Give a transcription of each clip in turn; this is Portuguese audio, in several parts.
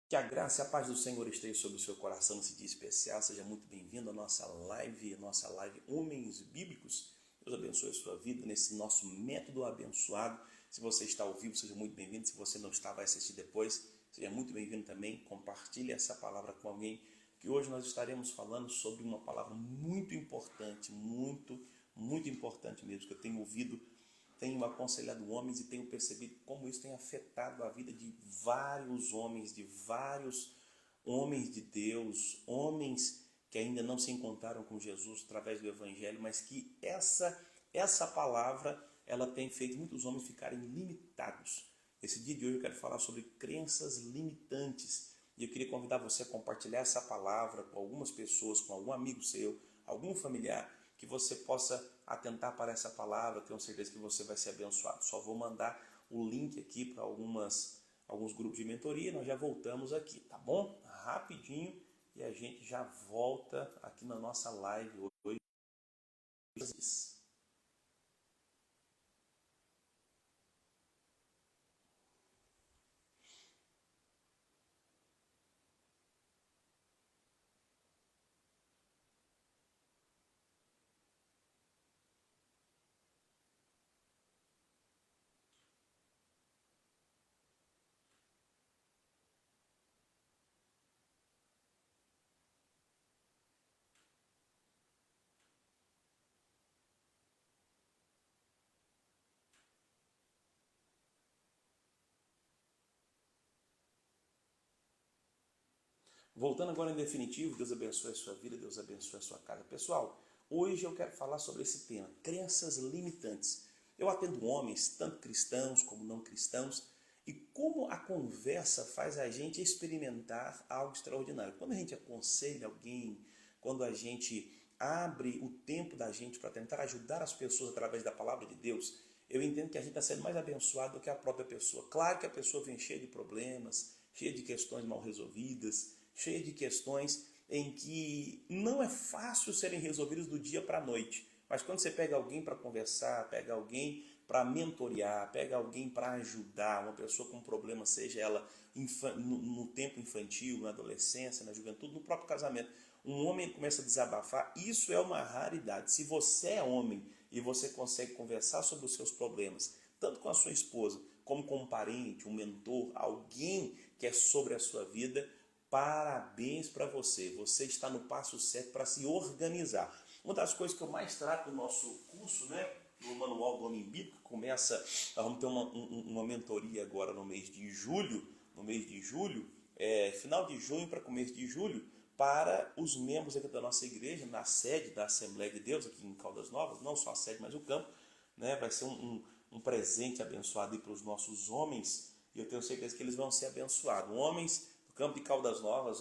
Que a graça e a paz do Senhor esteja sobre o seu coração nesse dia especial. Seja muito bem-vindo à nossa live Homens Bíblicos. Deus abençoe a sua vida nesse nosso método abençoado. Se você está ao vivo, seja muito bem-vindo. Se você não está, vai assistir depois. Seja muito bem-vindo também. Compartilhe essa palavra com alguém, que hoje nós estaremos falando sobre uma palavra muito importante, muito importante mesmo, que eu tenho ouvido, tenho aconselhado homens e tenho percebido como isso tem afetado a vida de vários homens, de vários homens de Deus, homens que ainda não se encontraram com Jesus através do Evangelho, mas que essa palavra ela tem feito muitos homens ficarem limitados. Esse dia de hoje eu quero falar sobre crenças limitantes e eu queria convidar você a compartilhar essa palavra com algumas pessoas, com algum amigo seu, algum familiar, que você possa atentar para essa palavra. Tenho certeza que você vai ser abençoado. Só vou mandar o link aqui para alguns grupos de mentoria. Nós já voltamos aqui, tá bom? Rapidinho e a gente já volta aqui na nossa live hoje. Voltando agora em definitivo, Deus abençoe a sua vida, Deus abençoe a sua casa. Pessoal, hoje eu quero falar sobre esse tema, crenças limitantes. Eu atendo homens, tanto cristãos como não cristãos, e como a conversa faz a gente experimentar algo extraordinário. Quando a gente aconselha alguém, quando a gente abre o tempo da gente para tentar ajudar as pessoas através da palavra de Deus, eu entendo que a gente está sendo mais abençoado do que a própria pessoa. Claro que a pessoa vem cheia de problemas, cheia de questões mal resolvidas, cheia de questões em que não é fácil serem resolvidas do dia para a noite. Mas quando você pega alguém para conversar, pega alguém para mentorear, pega alguém para ajudar, uma pessoa com problema, seja ela no tempo infantil, na adolescência, na juventude, no próprio casamento, um homem começa a desabafar, isso é uma raridade. Se você é homem e você consegue conversar sobre os seus problemas, tanto com a sua esposa, como com um parente, um mentor, alguém que é sobre a sua vida, parabéns para você. Você está no passo certo para se organizar. Uma das coisas que eu mais trato no nosso curso, né, no Manual do Homem Bíblico, nós vamos ter uma mentoria agora no mês de julho, final de junho para começo de julho, para os membros aqui da nossa igreja, na sede da Assembleia de Deus, aqui em Caldas Novas, não só a sede, mas o campo, né, vai ser um presente abençoado para os nossos homens, e eu tenho certeza que eles vão ser abençoados. Homens do campo de Caldas Novas,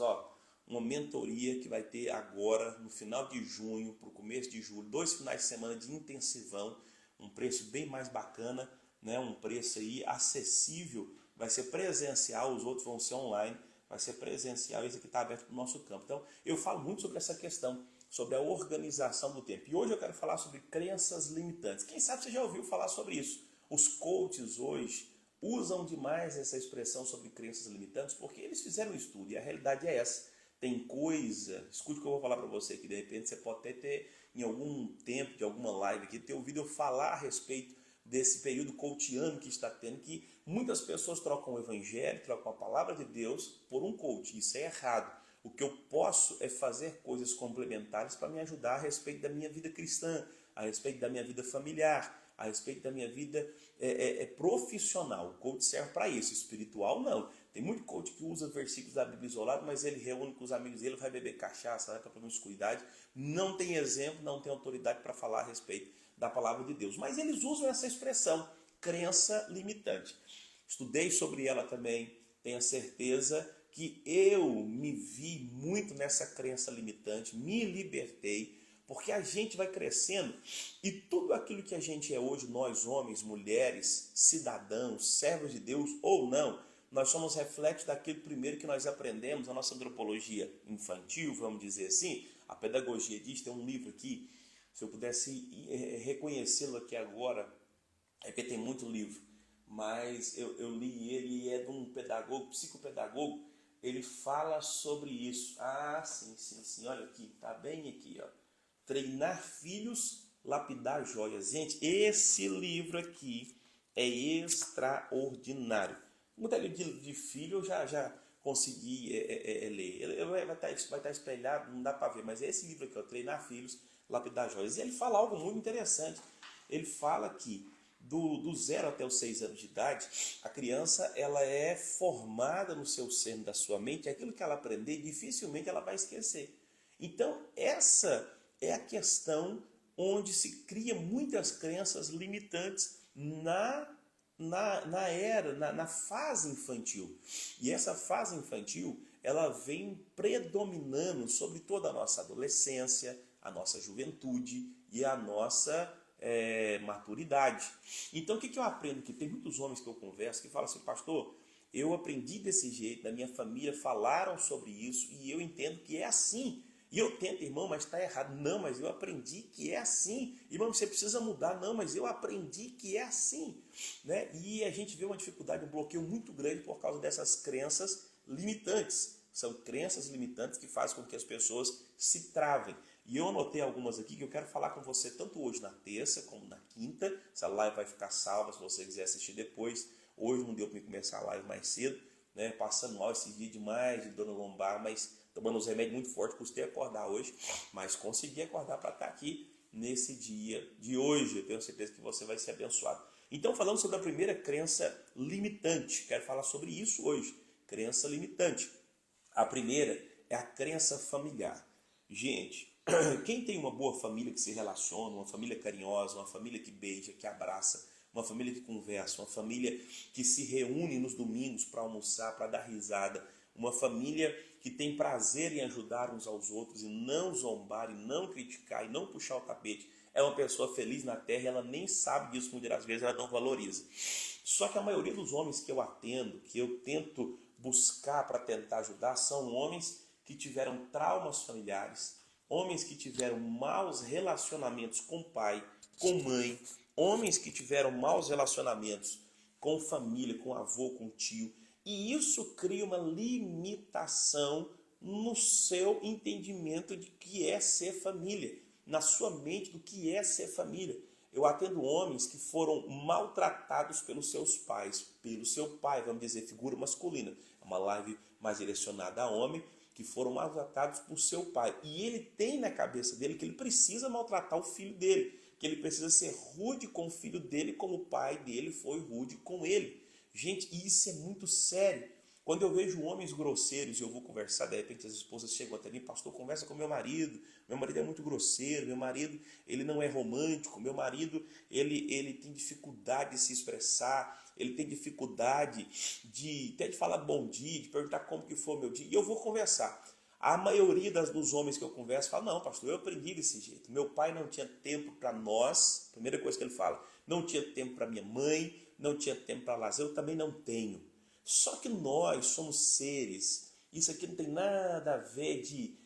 uma mentoria que vai ter agora, no final de junho, para o começo de julho, 2 finais de semana de intensivão, um preço bem mais bacana, né? Um preço aí acessível, vai ser presencial, os outros vão ser online, vai ser presencial, esse aqui está aberto para o nosso campo. Então, eu falo muito sobre essa questão, sobre a organização do tempo. E hoje eu quero falar sobre crenças limitantes. Quem sabe você já ouviu falar sobre isso? Os coaches hoje usam demais essa expressão sobre crenças limitantes porque eles fizeram um estudo e a realidade é essa. Tem coisa, escute o que eu vou falar para você, que de repente você pode até ter, em algum tempo de alguma live aqui, ter ouvido eu falar a respeito desse período coachiano que está tendo, que muitas pessoas trocam o evangelho, trocam a palavra de Deus por um coach. Isso é errado. O que eu posso é fazer coisas complementares para me ajudar a respeito da minha vida cristã, a respeito da minha vida familiar, a respeito da minha vida profissional. O coach serve para isso, espiritual não. Tem muito coach que usa versículos da Bíblia isolado, mas ele reúne com os amigos dele, vai beber cachaça, vai para promiscuidade, não tem exemplo, não tem autoridade para falar a respeito da palavra de Deus. Mas eles usam essa expressão, crença limitante. Estudei sobre ela também, tenho a certeza que eu me vi muito nessa crença limitante, me libertei, porque a gente vai crescendo e tudo aquilo que a gente é hoje, nós homens, mulheres, cidadãos, servos de Deus ou não, nós somos reflexos daquilo primeiro que nós aprendemos na nossa antropologia infantil, vamos dizer assim. A pedagogia diz, tem um livro aqui, se eu pudesse reconhecê-lo aqui agora, é porque tem muito livro, mas eu li ele e é de um pedagogo, psicopedagogo, ele fala sobre isso. Ah, sim, sim, sim, olha aqui, tá bem aqui, ó. Treinar filhos, lapidar joias. Gente, esse livro aqui é extraordinário. Muito livro de filho eu já consegui ler. Ele vai estar espelhado, não dá para ver, mas é esse livro aqui, ó, Treinar Filhos, Lapidar Joias. E ele fala algo muito interessante. Ele fala que do 0 até os 6 anos de idade, a criança ela é formada no seu seno da sua mente, aquilo que ela aprender, dificilmente ela vai esquecer. Então, essa é a questão onde se cria muitas crenças limitantes na fase infantil. E essa fase infantil, ela vem predominando sobre toda a nossa adolescência, a nossa juventude e a nossa maturidade. Então, o que eu aprendo? Que tem muitos homens que eu converso que falam assim, pastor, eu aprendi desse jeito, da minha família falaram sobre isso e eu entendo que é assim. E eu tento, irmão, mas está errado. Não, mas eu aprendi que é assim. Irmão, você precisa mudar. Não, mas eu aprendi que é assim. Né? E a gente vê uma dificuldade, um bloqueio muito grande por causa dessas crenças limitantes. São crenças limitantes que fazem com que as pessoas se travem. E eu anotei algumas aqui que eu quero falar com você tanto hoje na terça como na quinta. Essa live vai ficar salva se você quiser assistir depois. Hoje não deu para me começar a live mais cedo, né? Passando mal esse dia demais, de dor no lombar, mas tomando uns remédios muito fortes, custei acordar hoje, mas consegui acordar para estar aqui nesse dia de hoje. Eu tenho certeza que você vai ser abençoado. Então, falando sobre a primeira crença limitante, quero falar sobre isso hoje. Crença limitante. A primeira é a crença familiar. Gente, quem tem uma boa família que se relaciona, uma família carinhosa, uma família que beija, que abraça, uma família que conversa, uma família que se reúne nos domingos para almoçar, para dar risada, uma família que tem prazer em ajudar uns aos outros e não zombar, e não criticar, e não puxar o tapete, é uma pessoa feliz na terra e ela nem sabe disso, muitas vezes ela não valoriza. Só que a maioria dos homens que eu atendo, que eu tento buscar para tentar ajudar, são homens que tiveram traumas familiares, homens que tiveram maus relacionamentos com pai, com mãe, homens que tiveram maus relacionamentos com família, com avô, com tio. E isso cria uma limitação no seu entendimento de que é ser família, na sua mente do que é ser família. Eu atendo homens que foram maltratados pelos seus pais, pelo seu pai, vamos dizer, figura masculina. É uma live mais direcionada a homem, que foram maltratados por seu pai. E ele tem na cabeça dele que ele precisa maltratar o filho dele, que ele precisa ser rude com o filho dele como o pai dele foi rude com ele. Gente, isso é muito sério. Quando eu vejo homens grosseiros e eu vou conversar, de repente as esposas chegam até mim, pastor, conversa com meu marido é muito grosseiro, meu marido ele não é romântico, meu marido ele tem dificuldade de se expressar, ele tem dificuldade até de falar bom dia, de perguntar como que foi o meu dia, e eu vou conversar. A maioria dos homens que eu converso fala, não, pastor, eu aprendi desse jeito. Meu pai não tinha tempo para nós, primeira coisa que ele fala, não tinha tempo para minha mãe, não tinha tempo para lazer, eu também não tenho. Só que nós somos seres, isso aqui não tem nada a ver de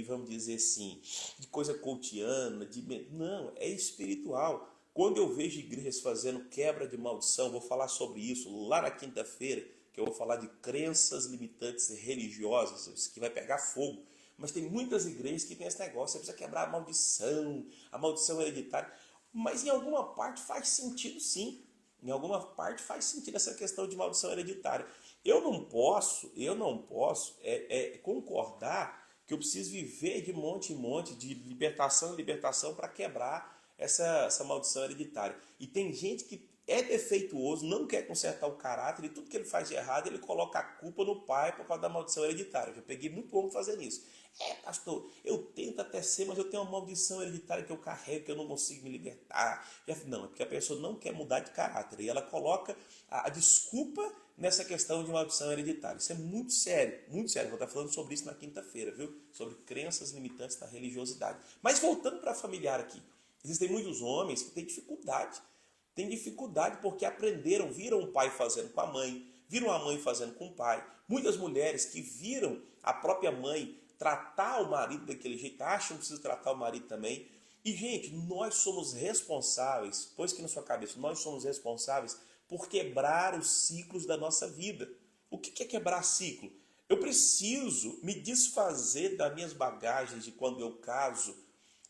vamos dizer assim, de coisa coutiana, não, é espiritual. Quando eu vejo igrejas fazendo quebra de maldição, vou falar sobre isso lá na quinta-feira, que eu vou falar de crenças limitantes religiosas, isso que vai pegar fogo. Mas tem muitas igrejas que tem esse negócio, você precisa quebrar a maldição hereditária. Mas em alguma parte faz sentido sim. Em alguma parte faz sentido essa questão de maldição hereditária. Eu não posso concordar que eu preciso viver de monte em monte, de libertação em libertação para quebrar essa maldição hereditária. E tem gente que é defeituoso, não quer consertar o caráter e tudo que ele faz de errado ele coloca a culpa no pai por causa da maldição hereditária. Eu já peguei muito homem fazendo isso. Pastor, eu tento até ser, mas eu tenho uma maldição hereditária que eu carrego, que eu não consigo me libertar. Não, é porque a pessoa não quer mudar de caráter e ela coloca a desculpa nessa questão de maldição hereditária. Isso é muito sério, muito sério. Eu vou estar falando sobre isso na quinta-feira, viu? Sobre crenças limitantes da religiosidade. Mas voltando para a familiar aqui, existem muitos homens que têm dificuldade. Tem dificuldade porque aprenderam, viram o pai fazendo com a mãe, viram a mãe fazendo com o pai. Muitas mulheres que viram a própria mãe tratar o marido daquele jeito, acham que precisa tratar o marido também. E, gente, nós somos responsáveis, põe isso aqui na sua cabeça, nós somos responsáveis por quebrar os ciclos da nossa vida. O que é quebrar ciclo? Eu preciso me desfazer das minhas bagagens de quando eu caso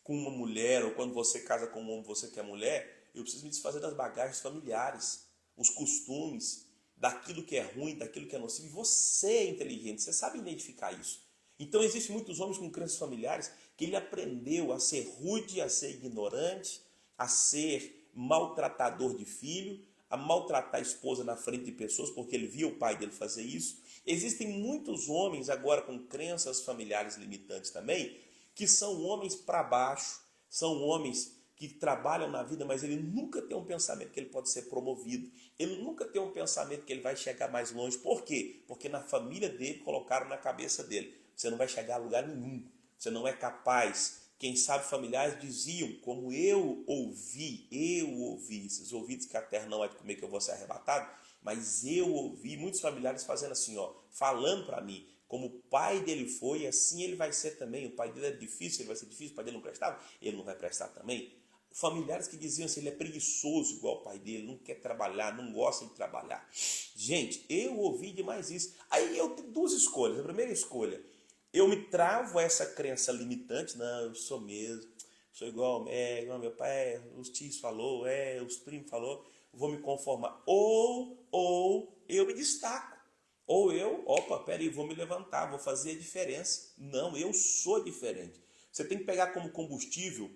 com uma mulher, ou quando você casa com um homem, você que é mulher, eu preciso me desfazer das bagagens familiares, os costumes, daquilo que é ruim, daquilo que é nocivo. E você é inteligente, você sabe identificar isso. Então existem muitos homens com crenças familiares que ele aprendeu a ser rude, a ser ignorante, a ser maltratador de filho, a maltratar a esposa na frente de pessoas, porque ele via o pai dele fazer isso. Existem muitos homens agora com crenças familiares limitantes também, que são homens para baixo, são homens que trabalham na vida, mas ele nunca tem um pensamento que ele pode ser promovido. Ele nunca tem um pensamento que ele vai chegar mais longe. Por quê? Porque na família dele colocaram na cabeça dele: você não vai chegar a lugar nenhum, você não é capaz. Quem sabe familiares diziam, como eu ouvi, esses ouvidos que a terra não há de comer que eu vou ser arrebatado, mas eu ouvi muitos familiares fazendo assim, ó, falando para mim, como o pai dele foi, assim ele vai ser também. O pai dele é difícil, ele vai ser difícil, o pai dele não prestava, ele não vai prestar também. Familiares que diziam assim, ele é preguiçoso igual o pai dele, não quer trabalhar, não gosta de trabalhar. Gente, eu ouvi demais isso. Aí eu tenho duas escolhas. A primeira escolha, eu me travo a essa crença limitante, não, eu sou mesmo, sou igual meu pai, os tios falou, os primos falou, vou me conformar. Ou eu me destaco. Ou peraí, vou me levantar, vou fazer a diferença. Não, eu sou diferente. Você tem que pegar como combustível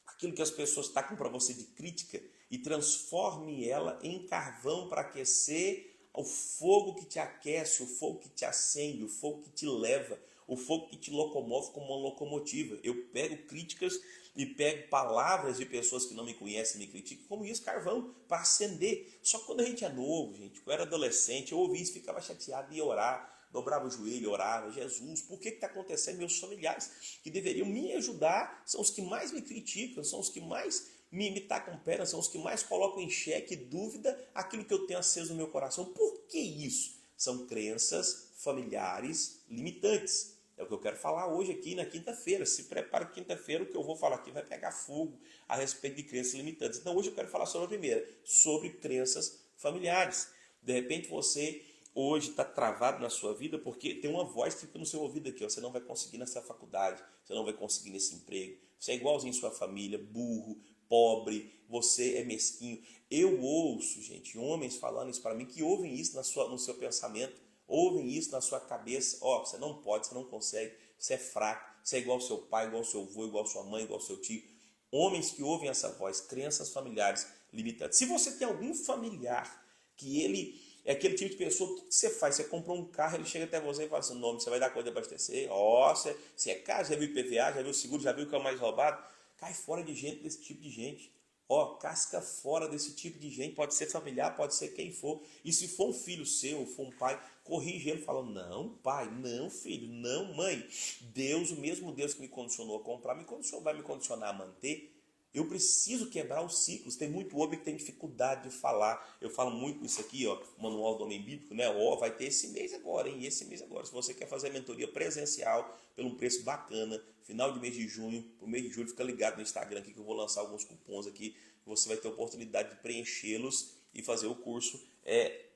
aquilo que as pessoas tacam para você de crítica e transforme ela em carvão para aquecer o fogo que te aquece, o fogo que te acende, o fogo que te leva, o fogo que te locomove como uma locomotiva. Eu pego críticas e pego palavras de pessoas que não me conhecem, me criticam, como isso, carvão, para acender. Só que quando a gente é novo, gente, quando eu era adolescente, eu ouvia isso, ficava chateado, ia orar, dobrava o joelho, orava: Jesus, por que está acontecendo? Meus familiares que deveriam me ajudar são os que mais me criticam, são os que mais me tacam perna, são os que mais colocam em xeque, dúvida, aquilo que eu tenho aceso no meu coração. Por que isso? São crenças familiares limitantes. É o que eu quero falar hoje aqui na quinta-feira. Se prepara, quinta-feira o que eu vou falar aqui vai pegar fogo a respeito de crenças limitantes. Então hoje eu quero falar sobre a primeira, sobre crenças familiares. De repente você hoje está travado na sua vida porque tem uma voz que fica no seu ouvido aqui, ó, você não vai conseguir nessa faculdade, você não vai conseguir nesse emprego, você é igualzinho sua família, burro, pobre, você é mesquinho. Eu ouço, gente, homens falando isso para mim, que ouvem isso no seu pensamento, ouvem isso na sua cabeça: ó, você não pode, você não consegue, você é fraco, você é igual ao seu pai, igual ao seu avô, igual à sua mãe, igual ao seu tio. Homens que ouvem essa voz, crenças familiares limitantes. Se você tem algum familiar que ele é aquele tipo de pessoa, o que você faz? Você comprou um carro, ele chega até você e fala assim: nome, você vai dar conta de abastecer? Ó, você é caro, já viu IPVA, já viu o seguro, já viu o que é o mais roubado? Cai fora de gente, desse tipo de gente. Ó, casca fora desse tipo de gente. Pode ser familiar, pode ser quem for. E se for um filho seu, for um pai, corrige ele, fala: não, pai, não, filho, não, mãe. Deus, o mesmo Deus que me condicionou a comprar, vai me condicionar a manter. Eu preciso quebrar os ciclos. Tem muito homem que tem dificuldade de falar. Eu falo muito isso aqui, ó, Manual do Homem Bíblico, né? Ó, vai ter esse mês agora, hein? Esse mês agora. Se você quer fazer a mentoria presencial pelo um preço bacana, final de mês de junho, pro mês de julho, fica ligado no Instagram aqui que eu vou lançar alguns cupons aqui. Você vai ter a oportunidade de preenchê-los e fazer o curso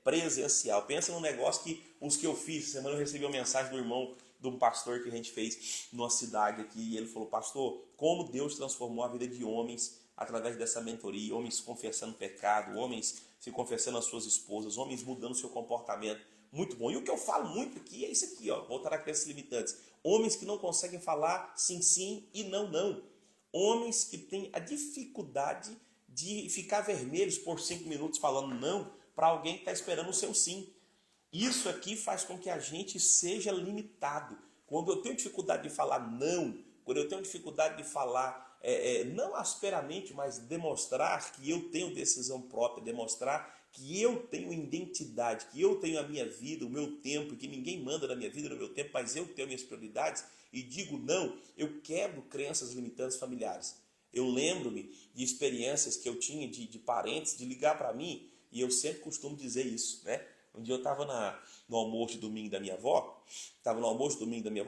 presencial. Pensa num negócio que os que eu fiz, essa semana eu recebi uma mensagem do irmão de um pastor que a gente fez numa cidade aqui, e ele falou: pastor, como Deus transformou a vida de homens através dessa mentoria, homens confessando pecado, homens se confessando às suas esposas, homens mudando seu comportamento. Muito bom. E o que eu falo muito aqui é isso aqui, ó, voltar a crenças limitantes. Homens que não conseguem falar sim, sim e não, não. Homens que têm a dificuldade de ficar vermelhos por 5 minutos falando não para alguém que está esperando o seu sim. Isso aqui faz com que a gente seja limitado. Quando eu tenho dificuldade de falar não, quando eu tenho dificuldade de falar, não asperamente, mas demonstrar que eu tenho decisão própria, demonstrar que eu tenho identidade, que eu tenho a minha vida, o meu tempo, que ninguém manda na minha vida, no meu tempo, mas eu tenho minhas prioridades e digo não, eu quebro crenças limitantes familiares. Eu lembro-me de experiências que eu tinha de parentes, de ligar para mim, e eu sempre costumo dizer isso, né? Um dia eu estava no almoço de domingo da minha avó,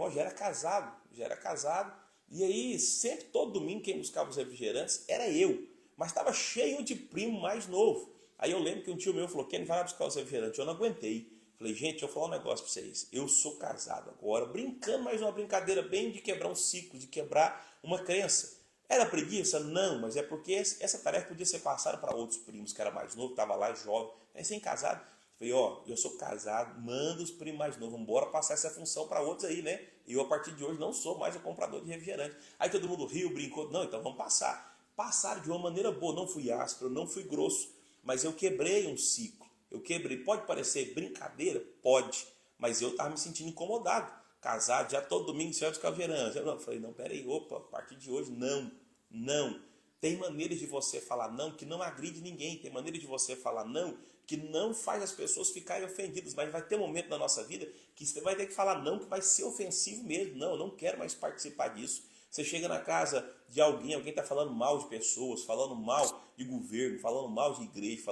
já era casado, e aí sempre, todo domingo, quem buscava os refrigerantes era eu, mas estava cheio de primo mais novo. Aí eu lembro que um tio meu falou: quem vai buscar os refrigerantes? Eu não aguentei. Falei, gente, deixa eu falar um negócio para vocês. Eu sou casado agora, brincando, mas uma brincadeira bem de quebrar um ciclo, de quebrar uma crença. Era preguiça? Não, mas é porque essa tarefa podia ser passada para outros primos, que era mais novo, estava lá jovem, recém-casado. Falei, eu sou casado, manda os primos mais novos, vamos embora passar essa função para outros aí, né? Eu, a partir de hoje, não sou mais o comprador de refrigerante. Aí todo mundo riu, brincou, não, então vamos passar. Passaram de uma maneira boa, não fui áspero, não fui grosso, mas eu quebrei um ciclo. Eu quebrei, pode parecer brincadeira? Pode, mas eu estava me sentindo incomodado. Casado, já todo domingo você vai buscar refrigerante. Eu falei, não, peraí, opa, a partir de hoje, não. Tem maneiras de você falar não que não agride ninguém. Tem maneiras de você falar não que não faz as pessoas ficarem ofendidas. Mas vai ter um momento na nossa vida que você vai ter que falar não, que vai ser ofensivo mesmo. Não, eu não quero mais participar disso. Você chega na casa de alguém está falando mal de pessoas, falando mal de governo, falando mal de igreja,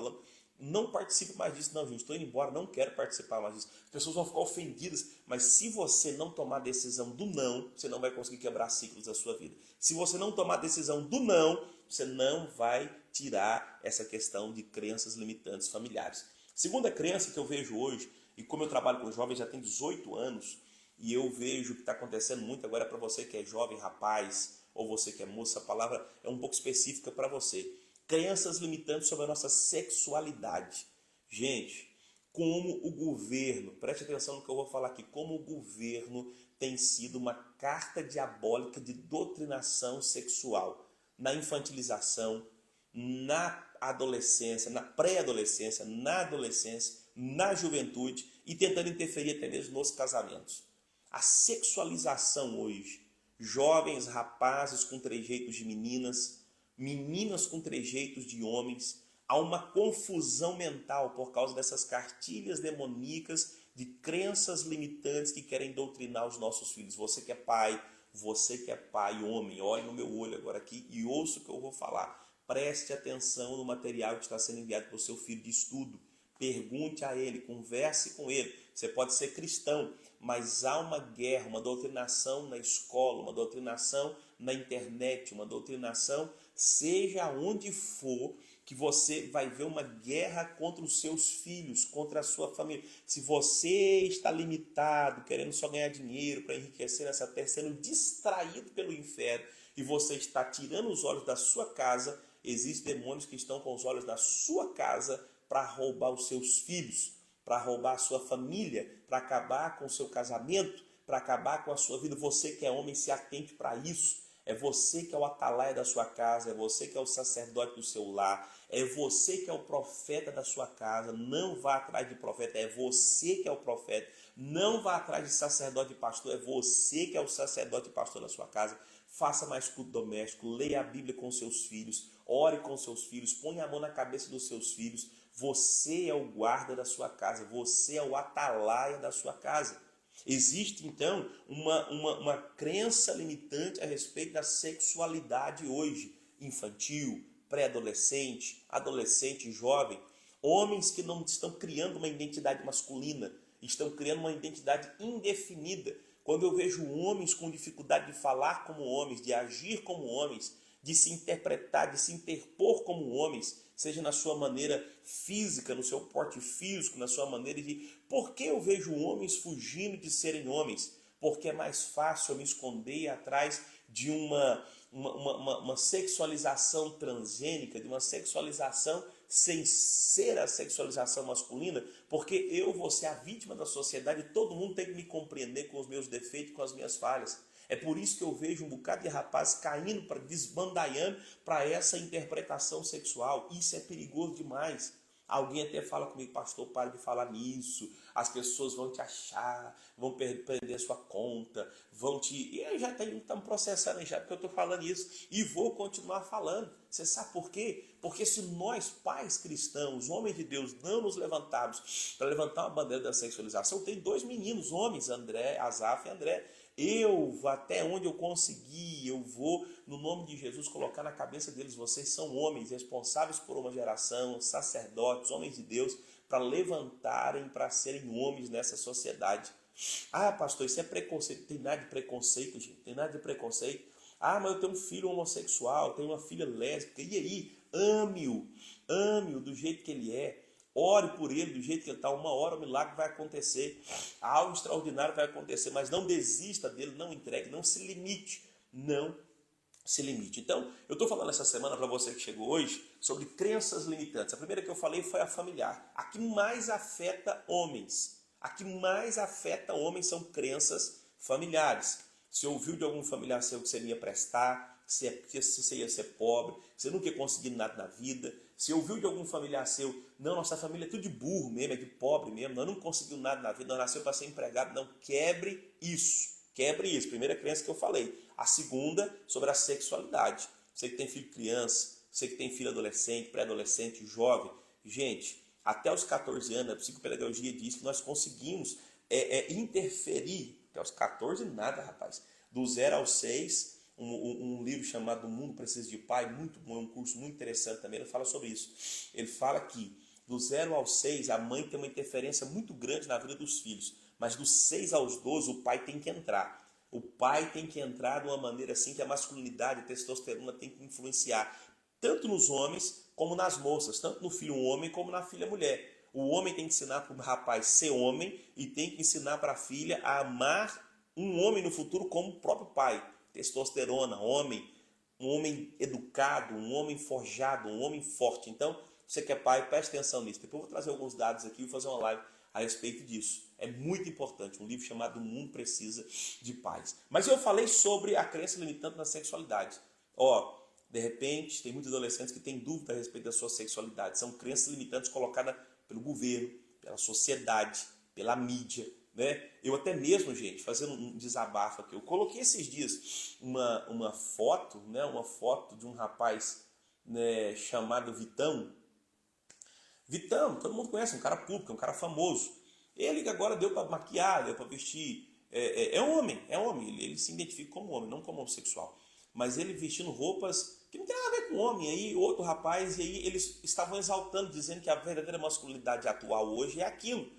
não participe mais disso. Não, gente, estou indo embora, não quero participar mais disso. As pessoas vão ficar ofendidas, mas se você não tomar a decisão do não, você não vai conseguir quebrar ciclos da sua vida. Se você não tomar a decisão do não, você não vai tirar essa questão de crenças limitantes familiares. Segunda crença que eu vejo hoje, e como eu trabalho com jovens já tem 18 anos, e eu vejo que está acontecendo muito agora para você que é jovem, rapaz, ou você que é moça, a palavra é um pouco específica para você. Crenças limitantes sobre a nossa sexualidade. Gente, como o governo, preste atenção no que eu vou falar aqui, como o governo tem sido uma carta diabólica de doutrinação sexual, na infantilização, na adolescência, na pré-adolescência, na adolescência, na juventude e tentando interferir até mesmo nos casamentos. A sexualização hoje, jovens rapazes com trejeitos de meninas, meninas com trejeitos de homens, há uma confusão mental por causa dessas cartilhas demoníacas de crenças limitantes que querem doutrinar os nossos filhos. Você que é pai homem, olhe no meu olho agora aqui e ouça o que eu vou falar. Preste atenção no material que está sendo enviado para o seu filho de estudo. Pergunte a ele, converse com ele. Você pode ser cristão, mas há uma guerra, uma doutrinação na escola, uma doutrinação na internet, uma doutrinação, seja onde for, que você vai ver uma guerra contra os seus filhos, contra a sua família. Se você está limitado, querendo só ganhar dinheiro para enriquecer nessa terra, sendo distraído pelo inferno, e você está tirando os olhos da sua casa, existem demônios que estão com os olhos da sua casa para roubar os seus filhos, para roubar a sua família, para acabar com o seu casamento, para acabar com a sua vida. Você que é homem, se atente para isso. É você que é o atalaia da sua casa, é você que é o sacerdote do seu lar, é você que é o profeta da sua casa. Não vá atrás de profeta, é você que é o profeta. Não vá atrás de sacerdote e pastor, é você que é o sacerdote e pastor da sua casa. Faça mais culto doméstico, leia a Bíblia com seus filhos, ore com seus filhos, ponha a mão na cabeça dos seus filhos. Você é o guarda da sua casa, você é o atalaia da sua casa. Existe, então, uma crença limitante a respeito da sexualidade hoje, infantil, pré-adolescente, adolescente, jovem. Homens que não estão criando uma identidade masculina, estão criando uma identidade indefinida. Quando eu vejo homens com dificuldade de falar como homens, de agir como homens, de se interpretar, de se interpor como homens, seja na sua maneira física, no seu porte físico, na sua maneira de... Por que eu vejo homens fugindo de serem homens? Porque é mais fácil eu me esconder atrás de uma sexualização transgênica, de uma sexualização sem ser a sexualização masculina, porque eu vou ser a vítima da sociedade e todo mundo tem que me compreender com os meus defeitos, com as minhas falhas. É por isso que eu vejo um bocado de rapazes caindo, desbandaiando para essa interpretação sexual. Isso é perigoso demais. Alguém até fala comigo, pastor, pare de falar nisso. As pessoas vão te achar, vão perder sua conta, vão te... E eu já estamos processando já, porque eu estou falando isso. E vou continuar falando. Você sabe por quê? Porque se nós, pais cristãos, homens de Deus, não nos levantarmos para levantar uma bandeira da sexualização, eu tenho 2 meninos, homens, André, Azaf e André. Eu, até onde eu conseguir, eu vou, no nome de Jesus, colocar na cabeça deles, vocês são homens responsáveis por uma geração, sacerdotes, homens de Deus, para levantarem, para serem homens nessa sociedade. Ah, pastor, isso é preconceito. Tem nada de preconceito, gente, tem nada de preconceito. Ah, mas eu tenho um filho homossexual, tenho uma filha lésbica, e aí? Ame-o do jeito que ele é. Ore por ele do jeito que ele está. Uma hora o milagre vai acontecer, algo extraordinário vai acontecer, mas não desista dele, não entregue, não se limite, não se limite. Então, eu estou falando essa semana para você que chegou hoje sobre crenças limitantes. A primeira que eu falei foi a familiar. A que mais afeta homens. A que mais afeta homens são crenças familiares. Você ouviu de algum familiar seu que você não ia prestar, que você ia ser pobre, que você nunca ia conseguir nada na vida. Se ouviu de algum familiar seu, não, nossa família é tudo de burro mesmo, é de pobre mesmo, nós não conseguimos nada na vida, nós nasceu para ser empregado. Não, quebre isso. Quebre isso. Primeira crença que eu falei. A segunda, sobre a sexualidade. Você que tem filho criança, você que tem filho adolescente, pré-adolescente, jovem. Gente, até os 14 anos, a psicopedagogia diz que nós conseguimos interferir. Até os 14 nada, rapaz. Do 0 aos 6, um livro chamado O Mundo Precisa de Pai, muito bom, é um curso muito interessante também, ele fala sobre isso. Ele fala que do 0 aos 6, a mãe tem uma interferência muito grande na vida dos filhos, mas dos 6 aos 12, o pai tem que entrar. O pai tem que entrar de uma maneira assim que a masculinidade, a testosterona tem que influenciar tanto nos homens como nas moças, tanto no filho homem como na filha mulher. O homem tem que ensinar para o rapaz ser homem e tem que ensinar para a filha a amar um homem no futuro como o próprio pai. Testosterona, homem, um homem educado, um homem forjado, um homem forte. Então, você que é pai, preste atenção nisso. Depois eu vou trazer alguns dados aqui e vou fazer uma live a respeito disso. É muito importante, um livro chamado O Mundo Precisa de Pais. Mas eu falei sobre a crença limitante na sexualidade. De repente, tem muitos adolescentes que têm dúvida a respeito da sua sexualidade. São crenças limitantes colocadas pelo governo, pela sociedade, pela mídia, né? Eu até mesmo, gente, fazendo um desabafo aqui, eu coloquei esses dias uma foto, né? Uma foto de um rapaz, né, chamado Vitão. Vitão, todo mundo conhece, um cara público, um cara famoso. Ele agora deu para maquiar, deu para vestir. É homem, ele se identifica como homem, não como homossexual. Mas ele vestindo roupas que não tem nada a ver com homem. Aí outro rapaz, e aí eles estavam exaltando, dizendo que a verdadeira masculinidade atual hoje é aquilo.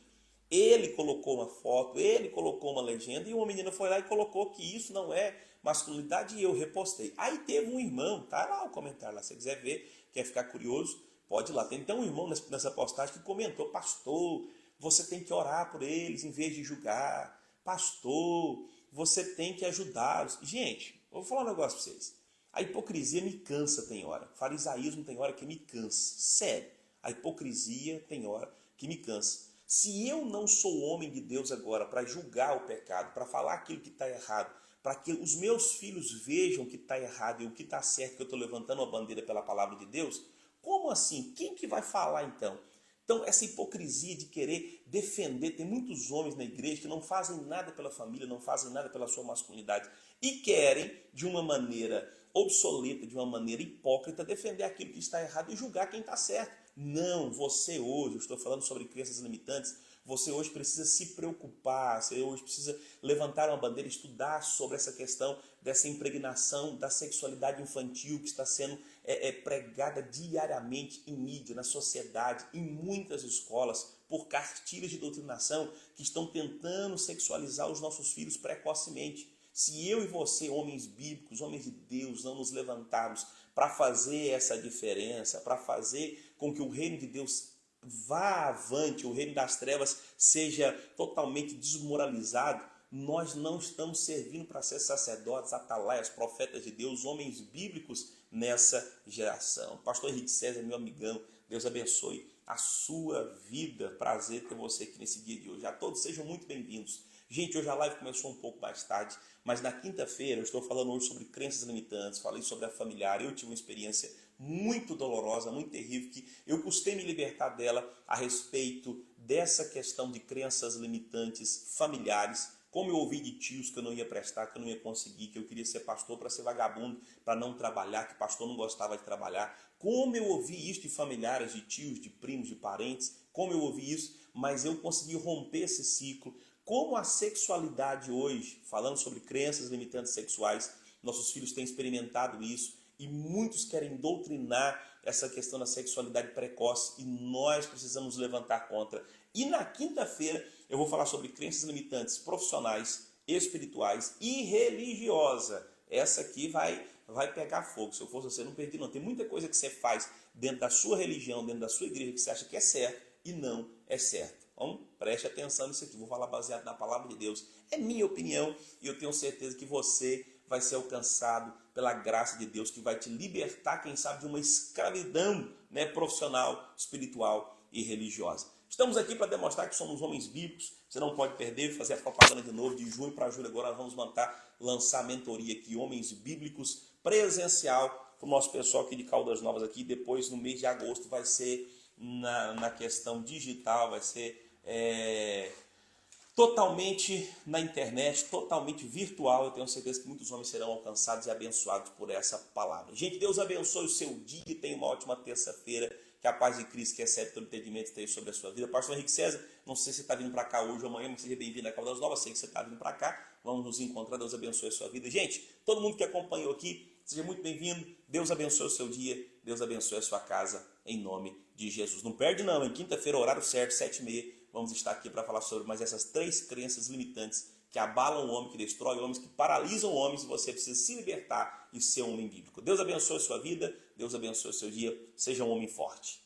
Ele colocou uma foto, ele colocou uma legenda, e uma menina foi lá e colocou que isso não é masculinidade, e eu repostei. Aí teve um irmão, tá lá o comentário lá, se você quiser ver, quer ficar curioso, pode ir lá. Tem então um irmão nessa postagem que comentou: pastor, você tem que orar por eles em vez de julgar. Pastor, você tem que ajudá-los. Gente, eu vou falar um negócio para vocês. A hipocrisia me cansa tem hora. O farisaísmo tem hora que me cansa. Sério. A hipocrisia tem hora que me cansa. Se eu não sou homem de Deus agora para julgar o pecado, para falar aquilo que está errado, para que os meus filhos vejam o que está errado e o que está certo, que eu estou levantando a bandeira pela palavra de Deus, como assim? Quem que vai falar então? Então, essa hipocrisia de querer defender, tem muitos homens na igreja que não fazem nada pela família, não fazem nada pela sua masculinidade e querem, de uma maneira obsoleta, de uma maneira hipócrita, defender aquilo que está errado e julgar quem está certo. Não, você hoje, eu estou falando sobre crenças limitantes, você hoje precisa se preocupar, você hoje precisa levantar uma bandeira, estudar sobre essa questão dessa impregnação da sexualidade infantil que está sendo pregada diariamente em mídia, na sociedade, em muitas escolas, por cartilhas de doutrinação que estão tentando sexualizar os nossos filhos precocemente. Se eu e você, homens bíblicos, homens de Deus, não nos levantarmos para fazer essa diferença, para fazer com que o reino de Deus vá avante, o reino das trevas seja totalmente desmoralizado, nós não estamos servindo para ser sacerdotes, atalaias, profetas de Deus, homens bíblicos nessa geração. Pastor Henrique César, meu amigão, Deus abençoe a sua vida. Prazer ter você aqui nesse dia de hoje. A todos sejam muito bem-vindos. Gente, hoje a live começou um pouco mais tarde, mas na quinta-feira eu estou falando hoje sobre crenças limitantes, falei sobre a familiar. Eu tive uma experiência muito dolorosa, muito terrível, que eu custei me libertar dela a respeito dessa questão de crenças limitantes familiares. Como eu ouvi de tios que eu não ia prestar, que eu não ia conseguir, que eu queria ser pastor para ser vagabundo, para não trabalhar, que pastor não gostava de trabalhar. Como eu ouvi isso de familiares, de tios, de primos, de parentes, como eu ouvi isso, mas eu consegui romper esse ciclo. Como a sexualidade hoje, falando sobre crenças limitantes sexuais, nossos filhos têm experimentado isso e muitos querem doutrinar essa questão da sexualidade precoce e nós precisamos levantar contra. E na quinta-feira eu vou falar sobre crenças limitantes profissionais, espirituais e religiosa. Essa aqui vai pegar fogo. Se eu fosse você, não perdi não. Tem muita coisa que você faz dentro da sua religião, dentro da sua igreja, que você acha que é certo e não é certo. Então, preste atenção nisso aqui. Vou falar baseado na palavra de Deus. É minha opinião e eu tenho certeza que você vai ser alcançado pela graça de Deus, que vai te libertar, quem sabe, de uma escravidão, né, profissional, espiritual e religiosa. Estamos aqui para demonstrar que somos homens bíblicos. Você não pode perder, fazer a propaganda de novo. De junho para julho agora nós vamos lançar a mentoria aqui, Homens Bíblicos, presencial, para o nosso pessoal aqui de Caldas Novas. Aqui. Depois, no mês de agosto, vai ser na questão digital, vai ser totalmente na internet, totalmente virtual. Eu tenho certeza que muitos homens serão alcançados e abençoados por essa palavra. Gente, Deus abençoe o seu dia e tenha uma ótima terça-feira. Que a paz de Cristo, que excede todo entendimento, esteja sobre a sua vida. Pastor Henrique César, não sei se você está vindo para cá hoje ou amanhã, mas seja bem-vindo a Caldas Novas. Sei que você está vindo para cá. Vamos nos encontrar. Deus abençoe a sua vida. Gente, todo mundo que acompanhou aqui, seja muito bem-vindo. Deus abençoe o seu dia. Deus abençoe a sua casa, em nome de Jesus. Não perde não, em quinta-feira, horário certo, 7h30, vamos estar aqui para falar sobre mais essas 3 crenças limitantes que abalam o homem, que destroem homens, que paralisam homens, e você precisa se libertar e ser um homem bíblico. Deus abençoe a sua vida, Deus abençoe o seu dia, seja um homem forte.